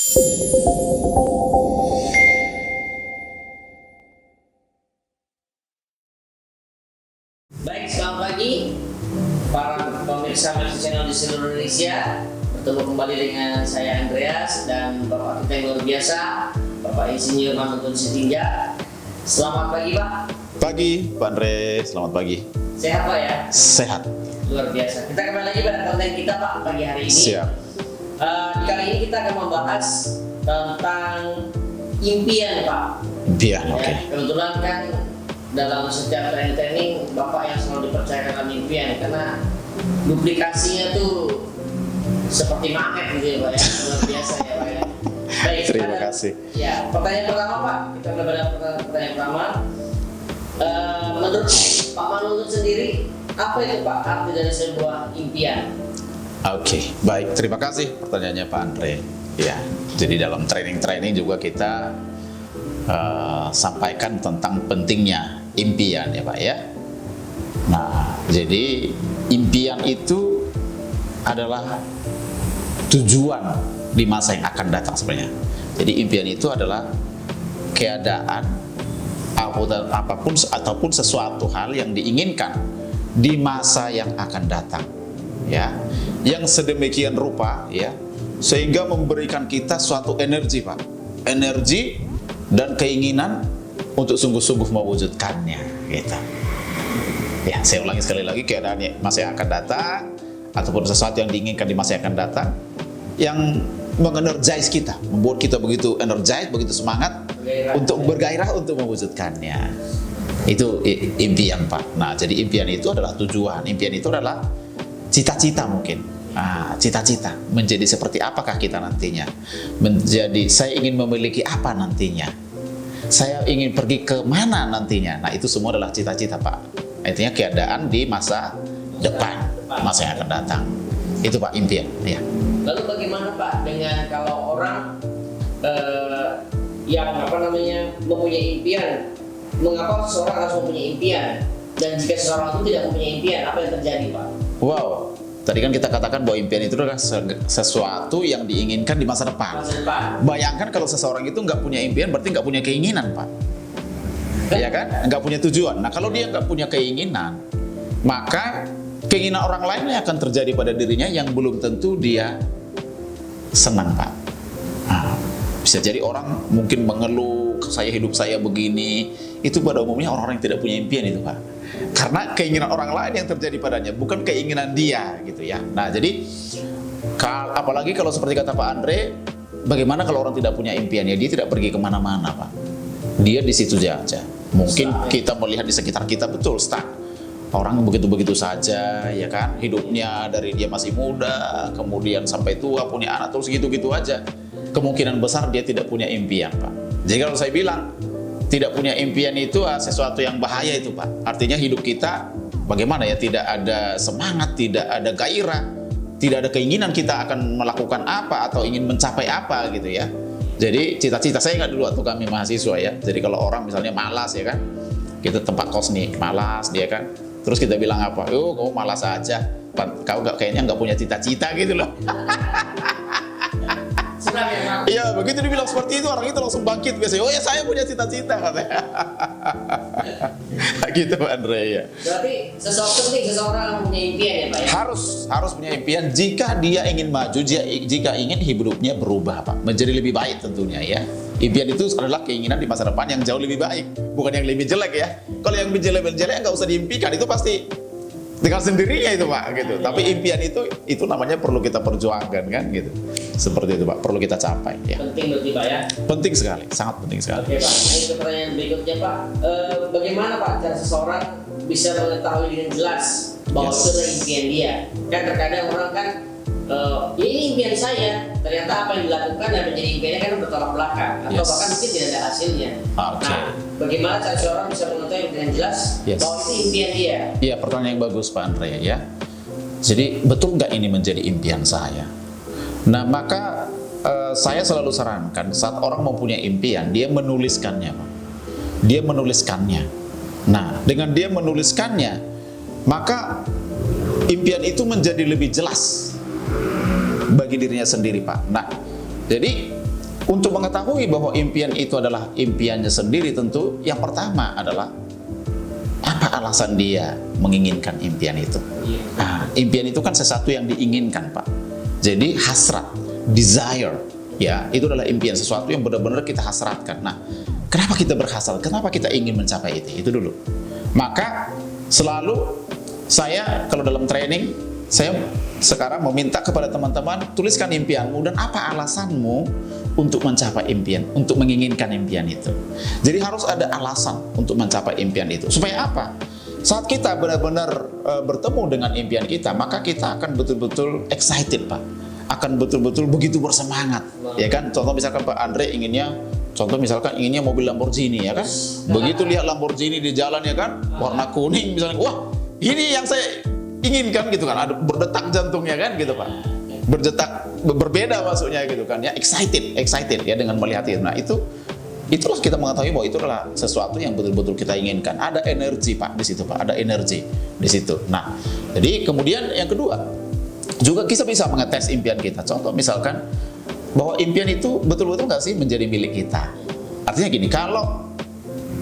Baik, selamat pagi para pemirsa Mercy Channel di seluruh Indonesia. Bertemu kembali dengan saya Andreas dan Bapak kita yang luar biasa, Bapak Insinyur Manutun Sitinjak. Selamat pagi Pak. Pagi Pak Andre, selamat pagi. Sehat Pak ya? Sehat. Luar biasa. Kita kembali lagi pada konten kita Pak pagi hari ini. Siap. Kali ini kita akan membahas tentang impian Pak. Impian, Ya, oke. kebetulan kan dalam setiap training Bapak yang selalu dipercayakan dalam impian, karena duplikasinya tuh seperti magnet gitu ya Pak ya, luar biasa ya Pak ya. Baik, Terima kasih. Ya, pertanyaan pertama Pak, kita mulai pada pertanyaan pertama. Menurut Pak Manutun sendiri, apa itu Pak arti dari sebuah impian? Oke, baik. Terima kasih pertanyaannya Pak Andre. Ya, jadi dalam training juga kita sampaikan tentang pentingnya impian ya Pak ya. Nah, jadi impian itu adalah tujuan di masa yang akan datang sebenarnya. Jadi impian itu adalah keadaan apapun ataupun sesuatu hal yang diinginkan di masa yang akan datang, ya, yang sedemikian rupa, ya, sehingga memberikan kita suatu energi Pak, energi dan keinginan untuk sungguh-sungguh mewujudkannya, gitu. Ya, saya ulangi sekali lagi, keadaan masa yang akan datang ataupun sesuatu yang diinginkan di masa yang akan datang yang mengenergize kita, membuat kita begitu energize, begitu semangat untuk bergairah untuk mewujudkannya. Itu impian Pak. Nah, jadi impian itu adalah tujuan. Impian itu adalah cita-cita mungkin. Cita-cita menjadi seperti apakah kita nantinya? Menjadi saya ingin memiliki apa nantinya? Saya ingin pergi ke mana nantinya? Nah, itu semua adalah cita-cita Pak. Artinya keadaan di masa depan, masa yang akan datang. Itu Pak impian. Ya. Lalu bagaimana Pak dengan kalau orang yang mempunyai impian? Mengapa seseorang harus mempunyai impian? Dan jika seseorang itu tidak mempunyai impian, apa yang terjadi Pak? Wow, tadi kan kita katakan bahwa impian itu adalah sesuatu yang diinginkan di masa depan. Bayangkan kalau seseorang itu nggak punya impian, berarti nggak punya keinginan Pak. Ya kan? Nggak punya tujuan. Nah, kalau dia nggak punya keinginan, maka keinginan orang lain yang akan terjadi pada dirinya yang belum tentu dia senang Pak. Bisa jadi orang mungkin mengeluh, hidup saya begini. Itu pada umumnya orang-orang yang tidak punya impian itu Pak. Karena keinginan orang lain yang terjadi padanya, bukan keinginan dia gitu ya. Nah, jadi apalagi kalau seperti kata Pak Andre, bagaimana kalau orang tidak punya impian? Ya dia tidak pergi kemana-mana Pak. Dia di situ aja. Mungkin kita melihat di sekitar kita betul stuck. Orang begitu-begitu saja, ya kan? Hidupnya dari dia masih muda, kemudian sampai tua punya anak terus gitu-gitu aja. Kemungkinan besar dia tidak punya impian Pak. Jadi kalau saya bilang tidak punya impian itu sesuatu yang bahaya itu Pak. Artinya hidup kita bagaimana ya, tidak ada semangat, tidak ada gairah, tidak ada keinginan kita akan melakukan apa atau ingin mencapai apa gitu ya. Jadi cita-cita saya nggak dulu waktu kami mahasiswa ya. Jadi kalau orang misalnya malas ya kan, kita tempat kos nih malas dia kan. Terus kita bilang apa? Oh, kamu malas aja. Kau kayaknya nggak punya cita-cita gitu loh. Iya, begitu dibilang seperti itu, orang itu langsung bangkit biasanya. Oh ya, saya punya cita-cita katanya. Gitu Pak Andre ya. Berarti seseorang punya impian ya Pak ya? Harus punya impian jika dia ingin maju, jika ingin hidupnya berubah Pak, menjadi lebih baik tentunya ya. Impian itu adalah keinginan di masa depan yang jauh lebih baik, bukan yang lebih jelek ya. Kalau yang lebih jelek nggak usah diimpikan, itu pasti dengan sendirinya itu Pak gitu. Tapi impian itu namanya perlu kita perjuangkan kan gitu. Seperti itu Pak, perlu kita capai ya. Penting berarti Pak ya? Penting sekali, sangat penting sekali. Oke Pak, ini pertanyaan berikutnya Pak. Bagaimana Pak cara seseorang bisa mengetahui dengan jelas bahwa itu adalah impian dia? Kan terkadang orang kan ini impian saya, ternyata apa yang dilakukan dan menjadi impiannya kan bertolak belakang atau bahkan mungkin tidak ada hasilnya. Nah, bagaimana cara seorang bisa mengetahui dengan jelas bahwa itu impian dia? Iya, pertanyaan yang bagus Pak Andre ya. Jadi betul nggak ini menjadi impian saya? Nah, maka saya selalu sarankan saat orang mempunyai impian, dia menuliskannya Pak. Dia menuliskannya. Nah, dengan dia menuliskannya, maka impian itu menjadi lebih jelas bagi dirinya sendiri Pak. Nah, jadi untuk mengetahui bahwa impian itu adalah impiannya sendiri, tentu yang pertama adalah apa alasan dia menginginkan impian itu. Nah, impian itu kan sesuatu yang diinginkan, Pak. Jadi hasrat, desire, ya, itu adalah impian, sesuatu yang benar-benar kita hasratkan. Nah, kenapa kita berhasrat? Kenapa kita ingin mencapai itu? Itu dulu. Maka selalu saya kalau dalam training, saya sekarang meminta kepada teman-teman, tuliskan impianmu dan apa alasanmu untuk mencapai impian, untuk menginginkan impian itu. Jadi harus ada alasan untuk mencapai impian itu. Supaya apa? Saat kita benar-benar bertemu dengan impian kita, maka kita akan betul-betul excited, Pak. Akan betul-betul begitu bersemangat. Ya kan? Contoh misalkan Pak Andre inginnya mobil Lamborghini, ya kan? Begitu lihat Lamborghini di jalan, ya kan? Warna kuning misalnya, wah, ini yang saya inginkan gitu kan. Ada berdetak jantungnya kan gitu, Pak. Berbeda maksudnya gitu kan, ya, excited ya dengan melihat itu. Nah, itulah kita mengetahui bahwa itu adalah sesuatu yang betul-betul kita inginkan. Ada energi, Pak, di situ, Pak. Ada energi di situ. Nah, jadi kemudian yang kedua, juga kita bisa mengetes impian kita. Contoh misalkan bahwa impian itu betul-betul nggak sih menjadi milik kita. Artinya gini, kalau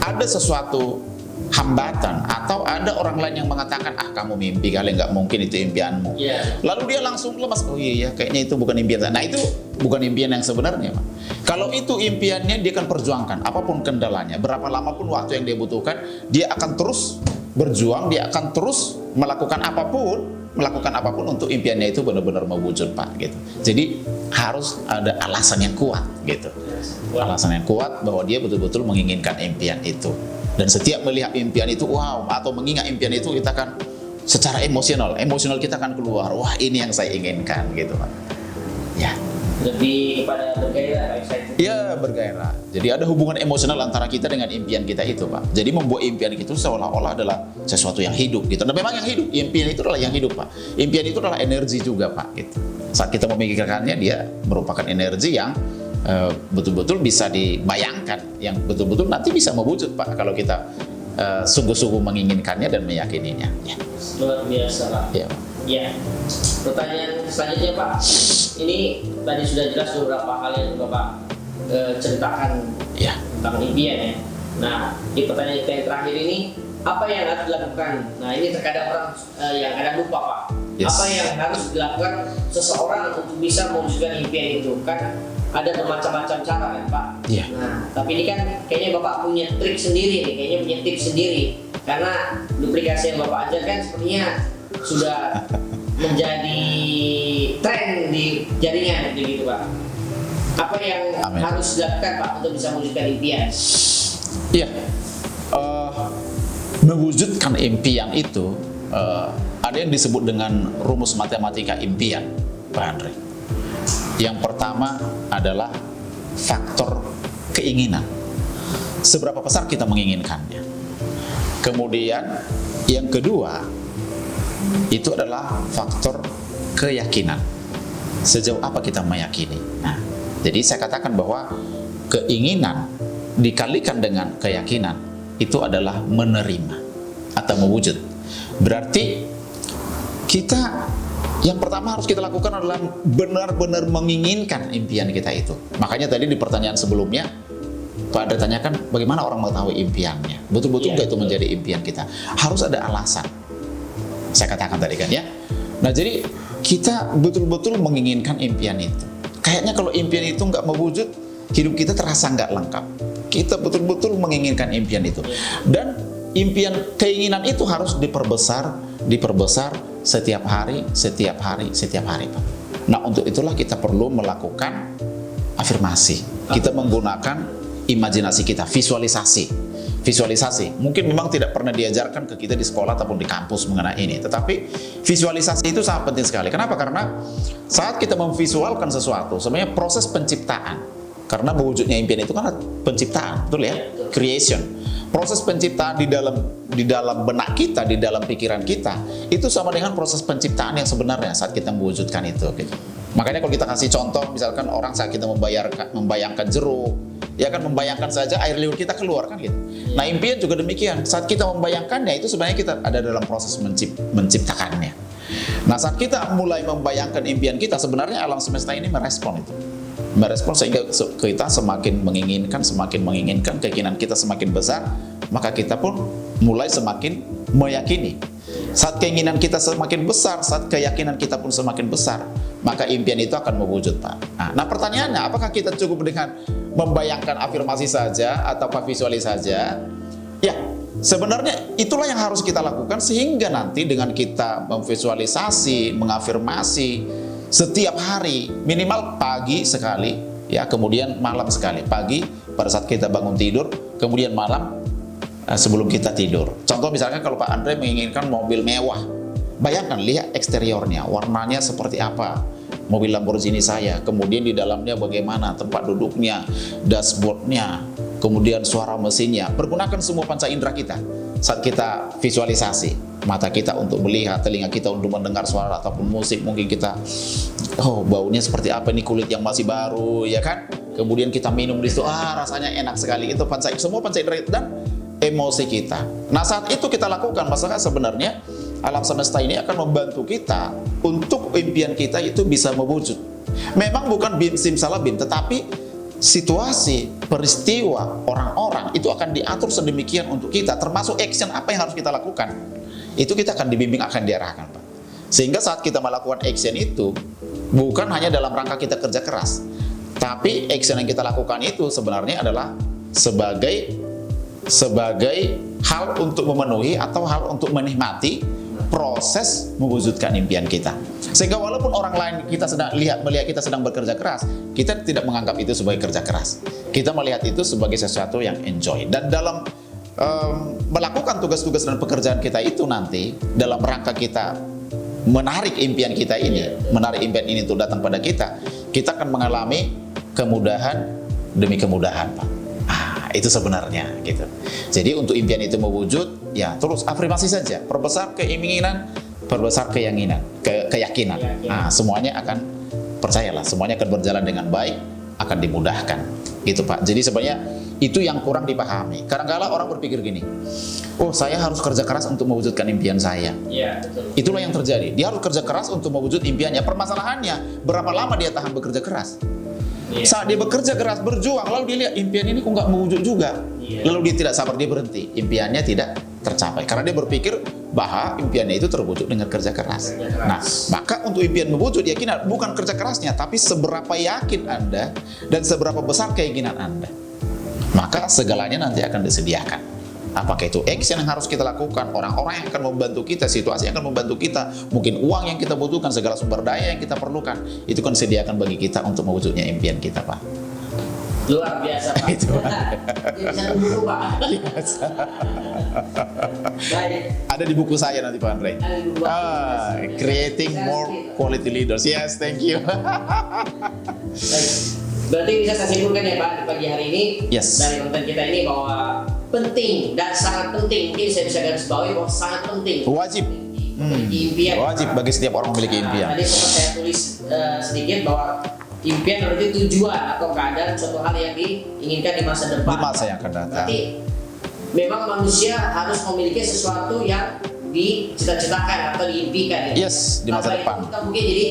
ada sesuatu hambatan atau ada orang lain yang mengatakan, kamu mimpi kali, nggak mungkin itu impianmu. Lalu dia langsung lemas, oh iya kayaknya itu bukan impian. Nah, itu bukan impian yang sebenarnya, Pak. Kalau itu impiannya, dia akan perjuangkan apapun kendalanya, berapa lama pun waktu yang dia butuhkan, dia akan terus berjuang, dia akan terus melakukan apapun untuk impiannya itu benar-benar mewujud, Pak, gitu. Jadi harus ada alasan yang kuat gitu. Alasan yang kuat bahwa dia betul-betul menginginkan impian itu. Dan setiap melihat impian itu, wow, atau mengingat impian itu, kita akan secara emosional kita akan keluar, wah, ini yang saya inginkan gitu, Pak. Ya. Lebih kepada bergairah, excited. Ya, bergairah. Jadi ada hubungan emosional antara kita dengan impian kita itu, Pak. Jadi membuat impian itu seolah-olah adalah sesuatu yang hidup gitu. Dan memang yang hidup, impian itu adalah yang hidup, Pak. Impian itu adalah energi juga, Pak, gitu. Saat kita memikirkannya, dia merupakan energi yang betul-betul bisa dibayangkan, yang betul-betul nanti bisa mewujud, Pak, kalau kita sungguh-sungguh menginginkannya dan meyakininya. Ya. Luar biasa, Pak. Ya. Ya. Pertanyaan selanjutnya, Pak. Ini tadi sudah jelas beberapa hal yang Bapak ceritakan, Ya. tentang impian, ya. Nah, di pertanyaan kita yang terakhir ini, apa yang harus dilakukan? Nah, ini terkadang orang yang kadang lupa, Pak. Yes. Apa yang harus dilakukan seseorang untuk bisa mewujudkan impian itu? Kan ada bermacam-macam cara, kan, Pak? Iya. Nah, tapi ini kan kayaknya Bapak punya trik sendiri nih, kayaknya punya tips sendiri. Karena duplikasi yang Bapak ajarkan sepertinya sudah menjadi tren di jaringan, gitu, Pak. Apa yang Amin. harus dilakukan, Pak, untuk bisa mewujudkan impian? Iya. Mewujudkan impian itu ada yang disebut dengan rumus matematika impian, Pak Andre. Yang pertama adalah faktor keinginan. Seberapa besar kita menginginkannya. Kemudian yang kedua itu adalah faktor keyakinan. Sejauh apa kita meyakini. Nah, jadi saya katakan bahwa keinginan dikalikan dengan keyakinan itu adalah menerima atau mewujud. Berarti kita yang pertama harus kita lakukan adalah benar-benar menginginkan impian kita itu. Makanya tadi di pertanyaan sebelumnya Pak Andre tanyakan bagaimana orang mengetahui impiannya. Betul-betul nggak itu menjadi impian kita. Harus ada alasan. Saya katakan tadi kan, ya. Nah, jadi kita betul-betul menginginkan impian itu. Kayaknya kalau impian itu nggak mewujud, hidup kita terasa nggak lengkap. Kita betul-betul menginginkan impian itu. Dan keinginan itu harus diperbesar setiap hari, Pak. Nah, untuk itulah kita perlu melakukan afirmasi. Kita menggunakan imajinasi kita, visualisasi. Mungkin memang tidak pernah diajarkan ke kita di sekolah ataupun di kampus mengenai ini, tetapi visualisasi itu sangat penting sekali. Kenapa? Karena saat kita memvisualkan sesuatu, sebenarnya proses penciptaan, karena mewujudnya impian itu kan penciptaan, betul ya? Creation. Proses penciptaan di dalam benak kita, di dalam pikiran kita, itu sama dengan proses penciptaan yang sebenarnya saat kita mewujudkan itu. Gitu. Makanya kalau kita kasih contoh, misalkan orang saat kita membayangkan jeruk, ya kan, membayangkan saja air liur kita keluar kan gitu. Nah, impian juga demikian. Saat kita membayangkannya, itu sebenarnya kita ada dalam proses menciptakannya. Nah, saat kita mulai membayangkan impian kita, sebenarnya alam semesta ini merespon itu. merespon sehingga kita semakin menginginkan, keinginan kita semakin besar, maka kita pun mulai semakin meyakini. Saat keinginan kita semakin besar, saat keyakinan kita pun semakin besar, maka impian itu akan mewujud, Pak. Nah, pertanyaannya, apakah kita cukup dengan membayangkan afirmasi saja atau visualisasi saja? Ya, sebenarnya itulah yang harus kita lakukan, sehingga nanti dengan kita memvisualisasi, mengafirmasi setiap hari, minimal pagi sekali, ya, kemudian malam sekali. Pagi pada saat kita bangun tidur, kemudian malam sebelum kita tidur. Contoh misalkan kalau Pak Andre menginginkan mobil mewah, bayangkan, lihat eksteriornya, warnanya seperti apa mobil Lamborghini saya, kemudian di dalamnya bagaimana tempat duduknya, dashboardnya, kemudian suara mesinnya. Pergunakan semua panca indera kita saat kita visualisasi. Mata kita untuk melihat, telinga kita untuk mendengar suara ataupun musik. Mungkin kita, oh, baunya seperti apa ini, kulit yang masih baru, ya kan? Kemudian kita minum di situ, rasanya enak sekali. Itu semua panca indera dan emosi kita. Nah, saat itu kita lakukan, maka sebenarnya alam semesta ini akan membantu kita untuk impian kita itu bisa mewujud. Memang bukan bim simsalabim, tetapi situasi, peristiwa, orang-orang itu akan diatur sedemikian untuk kita, termasuk action apa yang harus kita lakukan. Itu kita akan dibimbing, akan diarahkan, Pak. Sehingga saat kita melakukan action itu bukan hanya dalam rangka kita kerja keras, tapi action yang kita lakukan itu sebenarnya adalah sebagai hal untuk memenuhi atau hal untuk menikmati proses mewujudkan impian kita. Sehingga walaupun orang lain melihat kita sedang bekerja keras, kita tidak menganggap itu sebagai kerja keras. Kita melihat itu sebagai sesuatu yang enjoy. Dan dalam melakukan tugas-tugas dan pekerjaan kita itu nanti, dalam rangka kita menarik impian kita ini, menarik impian ini untuk datang pada kita akan mengalami kemudahan demi kemudahan, Pak. Itu sebenarnya gitu. Jadi untuk impian itu mewujud, ya terus afirmasi saja, perbesar keinginan, perbesar keyakinan. Semuanya akan, percayalah, semuanya akan berjalan dengan baik, akan dimudahkan. Gitu, Pak. Jadi sebenarnya itu yang kurang dipahami. Kadang-kala orang berpikir gini, oh, saya harus kerja keras untuk mewujudkan impian saya. Ya, betul. Itulah yang terjadi. Dia harus kerja keras untuk mewujud impiannya. Permasalahannya, berapa lama dia tahan bekerja keras? Saat dia bekerja keras, berjuang, lalu dia lihat impian ini kok nggak mewujud juga. Lalu dia tidak sabar, dia berhenti. Impiannya tidak tercapai. Karena dia berpikir bahwa impiannya itu terwujud dengan kerja keras. Nah, maka untuk impian mewujud, yakin bukan kerja kerasnya, tapi seberapa yakin Anda dan seberapa besar keinginan Anda. Maka segalanya nanti akan disediakan. Apakah itu action yang harus kita lakukan, orang-orang yang akan membantu kita, situasi yang akan membantu kita, mungkin uang yang kita butuhkan, segala sumber daya yang kita perlukan, itu kan disediakan bagi kita untuk mewujudnya impian kita, Pak. Luar biasa, Pak. Itu, Pak. Bisa dulu, Pak. Baik. Ada di buku saya nanti, Pak Andre. Ada di buku. Creating more quality leaders. Yes, thank you. Baik. Berarti bisa saya simpulkan ya, Pak, di pagi hari ini, yes, dari konten kita ini, bahwa penting dan sangat penting, mungkin saya bisa garis bawahi bahwa sangat penting, wajib impian. Wajib bagi setiap orang memiliki impian. Tadi sempat saya tulis sedikit bahwa impian berarti tujuan atau keadaan suatu hal yang diinginkan di masa depan, di masa yang akan datang. Berarti memang manusia harus memiliki sesuatu yang dicita-citakan atau diimpikan, ya? Yes, di masa depan. Kita mungkin jadi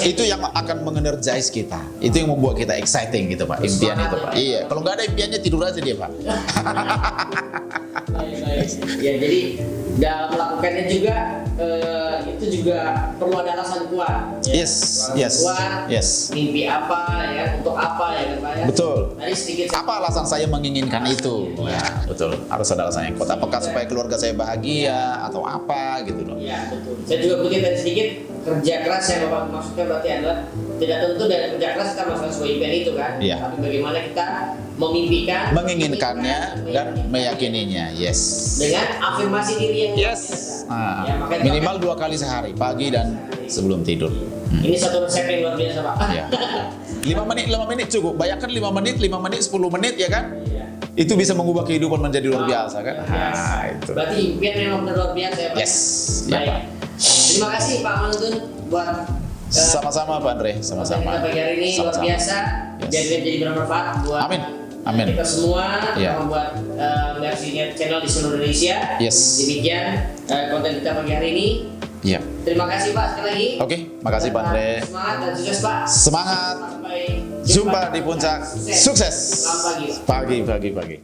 itu yang akan mengenergize kita. Itu yang membuat kita exciting gitu, Pak. Impian itu, Pak. Iya, kalau nggak ada impiannya tidur aja dia, Pak. Ya, jadi dalam melakukannya juga itu juga perlu ada alasan kuat. Ya? Yes. Kuat, mimpi apa, ya kan? Untuk apa, ya kan, Pak? Ya? Betul. Tadi sedikit. Apa alasan saya menginginkan itu? Ya, betul. Harus ada alasan yang kuat. Apakah supaya keluarga saya bahagia atau apa gitu loh? Ya, betul. Saya juga bikin tadi sedikit, kerja keras yang Bapak maksudkan berarti adalah tidak tentu dari kerja keras kita melakukan sebuah impian itu kan, tapi bagaimana kita memimpikan, menginginkannya dan meyakininya. Yes. Dengan afirmasi diri yang ya, minimal 2 kali sehari, pagi dan sebelum tidur. Ini satu resep yang luar biasa, Pak. Ya. 5 menit cukup. Bayangkan 5 menit, 10 menit ya kan? Itu bisa mengubah kehidupan menjadi luar biasa kan? Itu. Berarti impian memang benar luar biasa ya, Pak. Yes. Baik. Ya, terima kasih Pak Mangun buat sama-sama Pak Andre, sama-sama. Kita pagi hari ini luar biasa. Jadi bermanfaat buat kita semua, membuat channel di seluruh Indonesia. Yes. Demikian konten kita pagi hari ini. Iya. Terima kasih Pak sekali lagi. Oke, makasih Pak Andre. Semangat dan sukses Pak. Semangat. Sampai Jumpa di puncak sukses. Selamat pagi, Pak. Pagi.